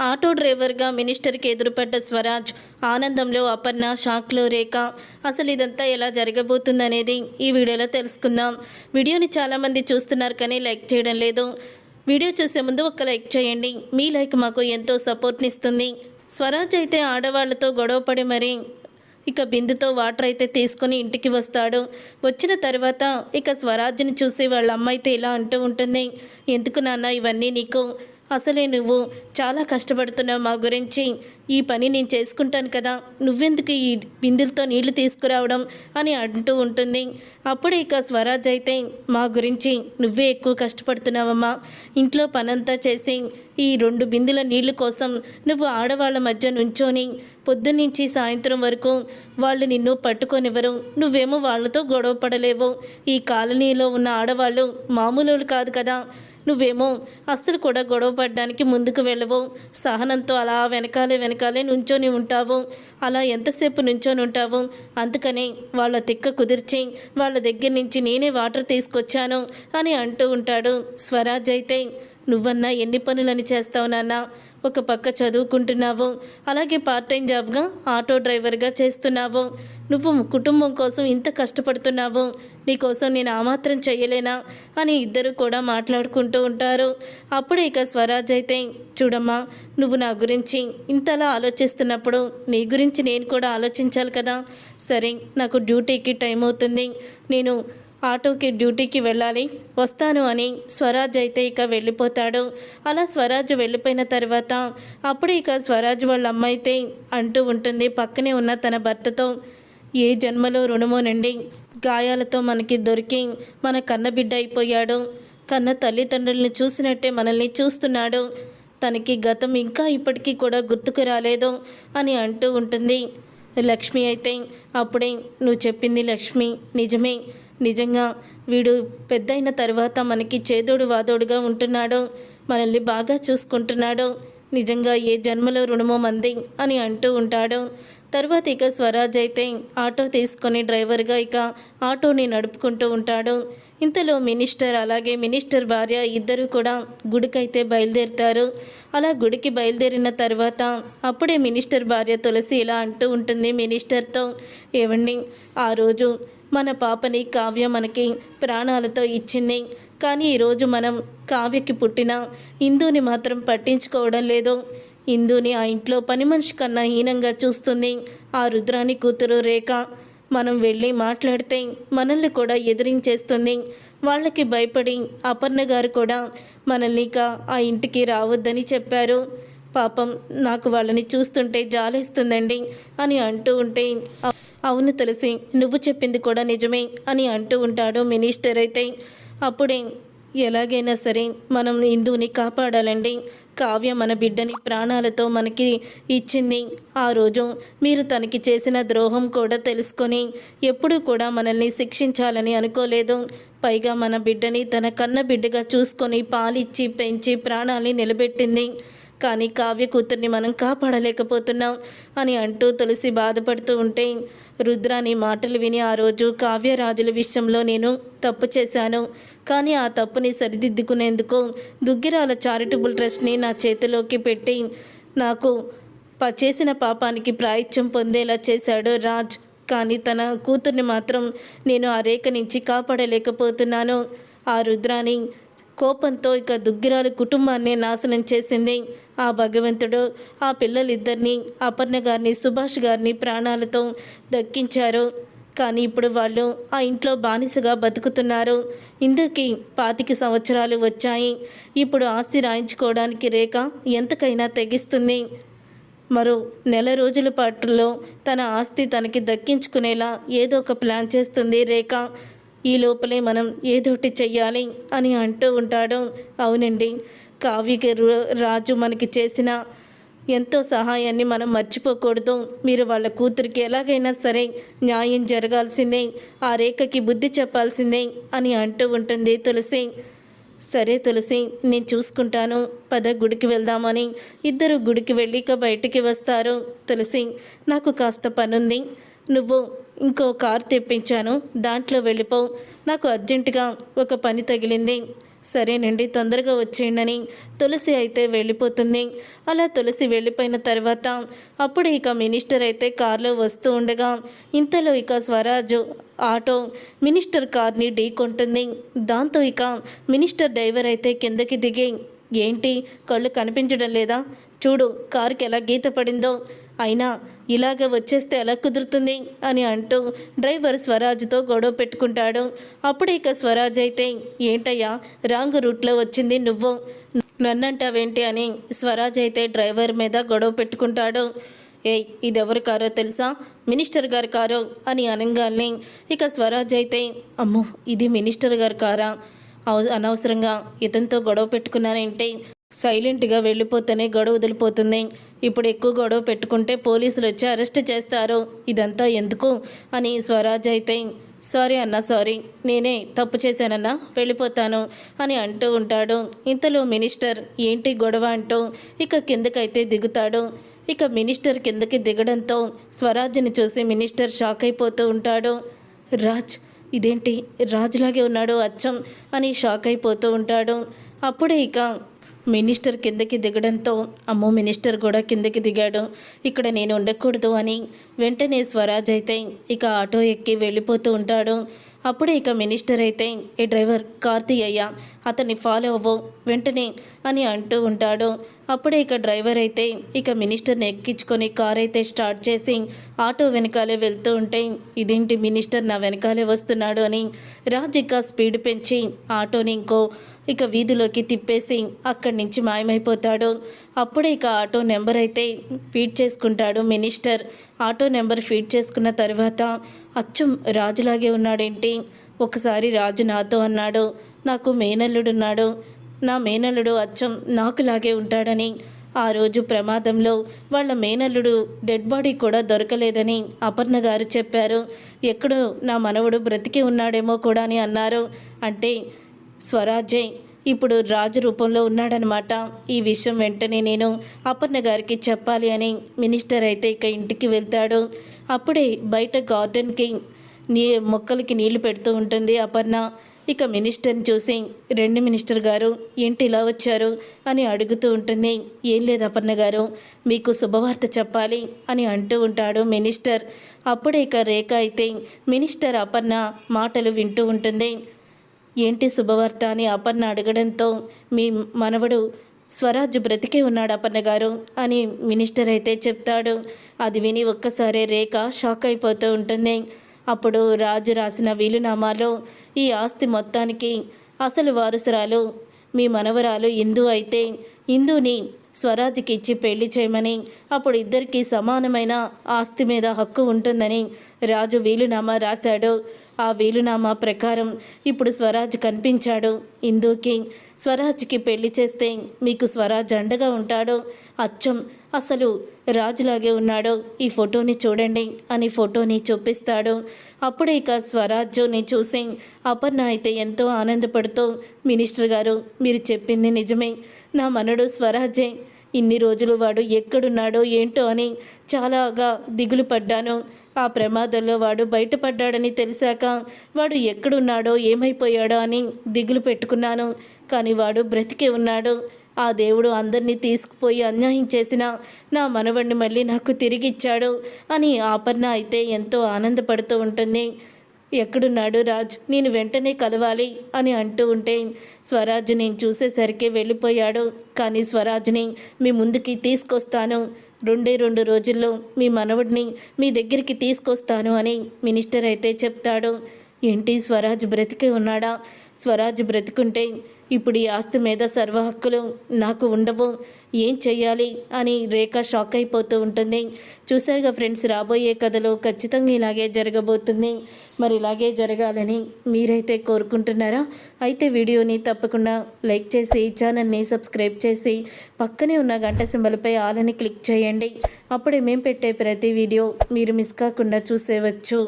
Auto డ్రైవర్గా మినిస్టర్కి ఎదురుపడ్డ స్వరాజ్, ఆనందంలో అపర్ణ, షాక్లో రేఖ. అసలు ఇదంతా ఎలా జరగబోతుందనేది ఈ వీడియోలో తెలుసుకుందాం. వీడియోని చాలామంది చూస్తున్నారు కానీ లైక్ చేయడం లేదు. వీడియో చూసే ముందు ఒక లైక్ చేయండి. మీ లైక్ మాకు ఎంతో సపోర్ట్ని ఇస్తుంది. స్వరాజ్ అయితే ఆడవాళ్లతో గొడవపడి మరీ ఇక బిందుతో వాటర్ అయితే తీసుకొని ఇంటికి వస్తాడు. వచ్చిన తర్వాత ఇక స్వరాజ్ని చూసి వాళ్ళ అమ్మ అయితే ఇలా అంటూ ఉంటుంది, ఎందుకు నాన్న ఇవన్నీ నీకు? అసలే నువ్వు చాలా కష్టపడుతున్నావు మా గురించి. ఈ పని నేను చేసుకుంటాను కదా, నువ్వెందుకు ఈ బిందెలతో నీళ్లు తీసుకురావడం అని అంటూ ఉంటుంది. అప్పుడు ఇక స్వరాజ్ అయితే, మా గురించి నువ్వే ఎక్కువ కష్టపడుతున్నావమ్మా. ఇంట్లో పనంతా చేసి ఈ 2 బిందెల నీళ్ల కోసం నువ్వు ఆడవాళ్ళ మధ్య నుంచొని పొద్దున్నుంచి సాయంత్రం వరకు వాళ్ళు నిన్ను పట్టుకొనివ్వరు. నువ్వేమో వాళ్ళతో గొడవ పడలేవు. ఈ కాలనీలో ఉన్న ఆడవాళ్ళు మామూలు కాదు కదా, నువ్వేమో అస్సలు కూడా గొడవ పడడానికి ముందుకు వెళ్ళవు. సహనంతో అలా వెనకాలే నుంచొని ఉంటావు. అలా ఎంతసేపు నుంచొని ఉంటావు? అందుకనే వాళ్ళ తిక్క కుదిర్చి వాళ్ళ దగ్గర నుంచి నేనే వాటర్ తీసుకొచ్చాను అని అంటూ ఉంటాడు. స్వరాజ్ అయితే, నువ్వన్నా ఎన్ని పనులని చేస్తావు నాన్న? ఒక పక్క చదువుకుంటున్నావు, అలాగే పార్ట్ టైం జాబ్గా ఆటో డ్రైవర్గా చేస్తున్నావు. నువ్వు కుటుంబం కోసం ఇంత కష్టపడుతున్నావు, నీకోసం నేను ఆ మాత్రం చెయ్యలేనా అని ఇద్దరు కూడా మాట్లాడుకుంటూ ఉంటారు. అప్పుడే ఇక స్వరాజ్ అయితే, చూడమ్మా, నువ్వు నా గురించి ఇంతలా ఆలోచిస్తున్నప్పుడు నీ గురించి నేను కూడా ఆలోచించాలి కదా. సరే, నాకు డ్యూటీకి టైం అవుతుంది, నేను ఆటోకి డ్యూటీకి వెళ్ళాలి, వస్తాను అని స్వరాజ్ అయితే ఇక వెళ్ళిపోతాడు. అలా స్వరాజ్ వెళ్ళిపోయిన తర్వాత అప్పుడు ఇక స్వరాజ్ వాళ్ళ అమ్మ అయితే అంటూ ఉంటుంది పక్కనే ఉన్న తన భర్తతో, ఏ జన్మలో రుణమోనండి, గాయాలతో మనకి దొరికి మన కన్నబిడ్డ అయిపోయాడు. కన్న తల్లిదండ్రుల్ని చూసినట్టే మనల్ని చూస్తున్నాడు. తనకి గతం ఇంకా ఇప్పటికీ కూడా గుర్తుకు రాలేదు అని అంటూ ఉంటుంది. లక్ష్మి అయితే, అప్పుడే నువ్వు చెప్పింది లక్ష్మి నిజమే. నిజంగా వీడు పెద్దయిన తర్వాత మనకి చేదోడు వాదోడుగా ఉంటున్నాడు, మనల్ని బాగా చూసుకుంటున్నాడు. నిజంగా ఏ జన్మలో రుణమో మంది అని అంటూ ఉంటాడు. తర్వాత ఇక స్వరాజ్ అయితే ఆటో తీసుకొని డ్రైవర్గా ఇక ఆటోని నడుపుకుంటూ ఉంటాడు. ఇంతలో మినిస్టర్ అలాగే మినిస్టర్ భార్య ఇద్దరు కూడా గుడికైతే బయలుదేరుతారు. అలా గుడికి బయలుదేరిన తర్వాత అప్పుడే మినిస్టర్ భార్య తులసి ఇలా అంటూ ఉంటుంది మినిస్టర్తో, ఏవండి, ఆ రోజు మన పాపని కావ్య మనకి ప్రాణాలతో ఇచ్చింది, కానీ ఈరోజు మనం కావ్యకి పుట్టిన ఇందుని మాత్రం పట్టించుకోవడం లేదు. ఇందుని ఆ ఇంట్లో పని మనిషి కన్నా హీనంగా చూస్తుంది ఆ రుద్రాని కూతురు రేఖ. మనం వెళ్ళి మాట్లాడితే మనల్ని కూడా ఎదిరించేస్తుంది. వాళ్ళకి భయపడి అపర్ణ గారు కూడా మనల్ని ఇక ఆ ఇంటికి రావద్దని చెప్పారు. పాపం, నాకు వాళ్ళని చూస్తుంటే జాలేస్తుందండి అని అంటూ ఉంటే, అవును తులసి, నువ్వు చెప్పింది కూడా నిజమే అని అంటూ ఉంటాడు మినిస్టర్ అయితే. అప్పుడే, ఎలాగైనా సరే మనం ఇందుని కాపాడాలండి. కావ్య మన బిడ్డని ప్రాణాలతో మనకి ఇచ్చింది. ఆ రోజు మీరు తనకి చేసిన ద్రోహం కూడా తెలుసుకొని ఎప్పుడూ కూడా మనల్ని శిక్షించాలని అనుకోలేదు. పైగా మన బిడ్డని తన కన్న బిడ్డగా చూసుకొని పాలిచ్చి పెంచి ప్రాణాలని నిలబెట్టింది. కానీ కావ్య కూతుర్ని మనం కాపాడలేకపోతున్నాం అని అంటూ తులసి బాధపడుతూ ఉంటే, రుద్రాని మాటలు విని ఆ రోజు కావ్యరాజుల విషయంలో నేను తప్పు చేశాను, కానీ ఆ తప్పుని సరిదిద్దుకునేందుకు దుగ్గిరాల చారిటబుల్ ట్రస్ట్ని నా చేతిలోకి పెట్టి నాకు చేసిన పాపానికి ప్రాయశ్చిత్తం పొందేలా చేశాడు రాజ్. కానీ తన కూతుర్ని మాత్రం నేను ఆ రేఖ నుంచి కాపాడలేకపోతున్నాను. ఆ రుద్రాని కోపంతో ఇక దుగ్గిరాల కుటుంబాన్ని నాశనం చేసింది. ఆ భగవంతుడు ఆ పిల్లలిద్దరినీ, అపర్ణ గారిని, సుభాష్ గారిని ప్రాణాలతో దక్కించారు. కానీ ఇప్పుడు వాళ్ళు ఆ ఇంట్లో బానిసగా బతుకుతున్నారు. ఇందుకి 25 సంవత్సరాలు వచ్చాయి. ఇప్పుడు ఆస్తి రాయించుకోవడానికి రేఖ ఎంతకైనా తెగిస్తుంది. మరో నెల రోజుల పాటులో తన ఆస్తి తనకి దక్కించుకునేలా ఏదో ఒక ప్లాన్ చేస్తుంది రేఖ. ఈ లోపలే మనం ఏదోటి చెయ్యాలి అని అంటూ ఉంటాడు. అవునండి, కావ్యకి రాజు మనకి చేసిన ఎంతో సహాయాన్ని మనం మర్చిపోకూడదు. మీరు వాళ్ళ కూతురికి ఎలాగైనా సరే న్యాయం జరగాల్సిందే, ఆ రేఖకి బుద్ధి చెప్పాల్సిందే అని అంటూ ఉంటుంది తులసి. సరే తులసి, నేను చూసుకుంటాను, పద గుడికి వెళ్దామని ఇద్దరు గుడికి వెళ్ళిక బయటికి వస్తారు. తులసి, నాకు కాస్త పనుంది, నువ్వు ఇంకో కారు తెప్పించాను, దాంట్లో వెళ్ళిపో, నాకు అర్జెంటుగా ఒక పని తగిలింది, సరేనండి, తొందరగా వచ్చేయండి తులసి అయితే వెళ్ళిపోతుంది. అలా తులసి వెళ్ళిపోయిన తర్వాత అప్పుడు ఇక మినిస్టర్ అయితే కారులో వస్తూ ఉండగా ఇంతలో ఇక స్వరాజ్ ఆటో మినిస్టర్ కార్ని ఢీకొంటుంది. దాంతో ఇక మినిస్టర్ డ్రైవర్ అయితే కిందకి దిగి, ఏంటి కళ్ళు కనిపించడం లేదా, చూడు కారుకి ఎలా గీత పడిందో, అయినా ఇలాగ వచ్చేస్తే ఎలా కుదురుతుంది అని అంటూ డ్రైవర్ స్వరాజ్తో గొడవ పెట్టుకుంటాడు. అప్పుడు ఇక స్వరాజ్ అయితే, ఏంటయ్యా రాంగ్ రూట్లో వచ్చింది నువ్వు, నన్నంటావేంటి అని స్వరాజ్ అయితే డ్రైవర్ మీద గొడవ పెట్టుకుంటాడు. ఏయ్, ఇదెవరి కారో తెలుసా, మినిస్టర్ గారి కారో అని అనగానే ఇక స్వరాజ్ అయితే, అమ్మో ఇది మినిస్టర్ గారి కారా, అనవసరంగా ఇతనితో గొడవ పెట్టుకున్నానంటే సైలెంట్గా వెళ్ళిపోతేనే గొడవ వదిలిపోతుంది, ఇప్పుడు ఎక్కువ గొడవ పెట్టుకుంటే పోలీసులు వచ్చి అరెస్ట్ చేస్తారు, ఇదంతా ఎందుకు అని స్వరాజ్ అయితే, సారీ అన్నా, సారీ, నేనే తప్పు చేశానన్నా, వెళ్ళిపోతాను అని అంటూ ఉంటాడు. ఇంతలో మినిస్టర్ ఏంటి గొడవ అంటూ ఇక కిందకైతే దిగుతాడు. ఇక మినిస్టర్ కిందకి దిగడంతో స్వరాజ్ని చూసి మినిస్టర్ షాక్ అయిపోతూ ఉంటాడు. రాజ్, ఇదేంటి రాజులాగే ఉన్నాడు అచ్చం అని షాక్ అయిపోతూ ఉంటాడు. అప్పుడే ఇక మినిస్టర్ కిందకి దిగడంతో, అమ్మో మినిస్టర్ కూడా కిందకి దిగాడు, ఇక్కడ నేను ఉండకూడదు అని వెంటనే స్వరాజ్ అయితే ఇక ఆటో ఎక్కి వెళ్ళిపోతూ ఉంటాడు. అప్పుడే ఇక మినిస్టర్ అయితే, ఏ డ్రైవర్ కార్ తీయ్యా, అతన్ని ఫాలో అవ్వు వెంటనే అని అంటూ ఉంటాడు. అప్పుడే ఇక డ్రైవర్ అయితే ఇక మినిస్టర్ని ఎక్కించుకొని కార్ అయితే స్టార్ట్ చేసి ఆటో వెనకాలే వెళ్తూ ఉంటే, ఇదేంటి మినిస్టర్ నా వెనకాలే వస్తున్నాడు అని రాజ్ ఇక స్పీడ్ పెంచి ఆటోని ఇక వీధిలోకి తిప్పేసి అక్కడి నుంచి మాయమైపోతాడు. అప్పుడే ఇక ఆటో నెంబర్ అయితే ఫీడ్ చేసుకుంటాడు మినిస్టర్. ఆటో నెంబర్ ఫీడ్ చేసుకున్న తర్వాత, అచ్చం రాజులాగే ఉన్నాడేంటి, ఒకసారి రాజు నాతో అన్నాడు నాకు మేనల్లుడున్నాడు, నా మేనల్లుడు అచ్చం నాకులాగే ఉంటాడని, ఆ రోజు ప్రమాదంలో వాళ్ళ మేనల్లుడు డెడ్ బాడీ కూడా దొరకలేదని అపర్ణ గారు చెప్పారు, ఎక్కడో నా మనవడు బ్రతికి ఉన్నాడేమో కూడా అని అన్నారు. అంటే స్వరాజే ఇప్పుడు రాజు రూపంలో ఉన్నాడనమాట. ఈ విషయం వెంటనే నేను అపర్ణ గారికి చెప్పాలి అని మినిస్టర్ అయితే ఇక ఇంటికి వెళ్తాడు. అప్పుడే బయట గార్డెన్కి మొక్కలకి నీళ్లు పెడుతూ ఉంటుంది అపర్ణ. ఇక మినిస్టర్ని చూసి, రెండు మినిస్టర్ గారు ఏంటి ఇలా వచ్చారు అని అడుగుతూ ఉంటుంది. ఏం లేదు అపర్ణ గారు, మీకు శుభవార్త చెప్పాలి అని అంటూ ఉంటాడు మినిస్టర్. అప్పుడే ఇక రేఖ అయితే మినిస్టర్ అపర్ణ మాటలు వింటూ ఉంటుంది. ఏంటి శుభవార్త అని అపర్ణ అడగడంతో, మీ మనవడు స్వరాజ్ బ్రతికే ఉన్నాడు అపర్ణ గారు అని మినిస్టర్ అయితే చెప్తాడు. అది విని ఒక్కసారి రేఖ షాక్ అయిపోతూ ఉంటుంది. అప్పుడు రాజు రాసిన వీలునామాలో ఈ ఆస్తి మొత్తానికి అసలు వారసురాలు మీ మనవరాలు ఇందు అయితే ఇందుని స్వరాజ్కి ఇచ్చి పెళ్లి చేయమని, అప్పుడు ఇద్దరికీ సమానమైన ఆస్తి మీద హక్కు ఉంటుందని రాజు వీలునామా రాశాడు. ఆ వీలునామా ప్రకారం ఇప్పుడు స్వరాజ్ కనిపించాడు. ఇందుకి స్వరాజ్కి పెళ్లి చేస్తే మీకు స్వరాజ్ అండగా ఉంటాడు, అచ్చం అసలు రాజులాగే ఉన్నాడు, ఈ ఫోటోని చూడండి అని ఫోటోని చూపిస్తాడు. అప్పుడే ఇక స్వరాజ్ని చూసి అపర్ణ అయితే ఎంతో ఆనందపడుతూ, మినిస్టర్ గారు మీరు చెప్పింది నిజమే, నా మనడు స్వరాజే, ఇన్ని రోజులు వాడు ఎక్కడున్నాడో ఏంటో అని చాలాగా దిగులు పడ్డాను, ఆ ప్రమాదంలో వాడు బయటపడ్డాడని తెలిసాక వాడు ఎక్కడున్నాడో ఏమైపోయాడో అని దిగులు పెట్టుకున్నాను, కానీ వాడు బ్రతికే ఉన్నాడు, ఆ దేవుడు అందరినీ తీసుకుపోయి అన్యాయం చేసిన నా మనవడిని మళ్ళీ నాకు తిరిగిచ్చాడు అని అపర్ణ అయితే ఎంతో ఆనందపడుతూ ఉంటుంది. ఎక్కడున్నాడు రాజ్, నేను వెంటనే కలవాలి అని అంటూ ఉంటే, స్వరాజ్ నేను చూసేసరికి వెళ్ళిపోయాడు, కానీ స్వరాజ్ని మీ ముందుకి తీసుకొస్తాను, 2 రోజుల్లో మీ మనవడిని మీ దగ్గరికి తీసుకొస్తాను అని మినిస్టర్ అయితే చెప్తాడు. ఏంటి స్వరాజ్ బ్రతికే ఉన్నాడా? స్వరాజ్ బ్రతికుంటే ఇప్పుడు ఈ ఆస్తి మీద సర్వ హక్కులు నాకు ఉండవు, ఏం చెయ్యాలి అని రేఖ షాక్ అయిపోతూ ఉంటుంది. చూసారుగా ఫ్రెండ్స్, రాబోయే కథలో ఖచ్చితంగా ఇలాగే జరగబోతుంది. మరి ఇలాగే జరగాలని మీరైతే కోరుకుంటున్నారా? అయితే వీడియోని తప్పకుండా లైక్ చేసి ఛానల్ని సబ్స్క్రైబ్ చేసి పక్కనే ఉన్న గంట సింబల్పై ఆల్ అని క్లిక్ చేయండి. అప్పుడే మేము పెట్టే ప్రతి వీడియో మీరు మిస్ కాకుండా చూసేవచ్చు.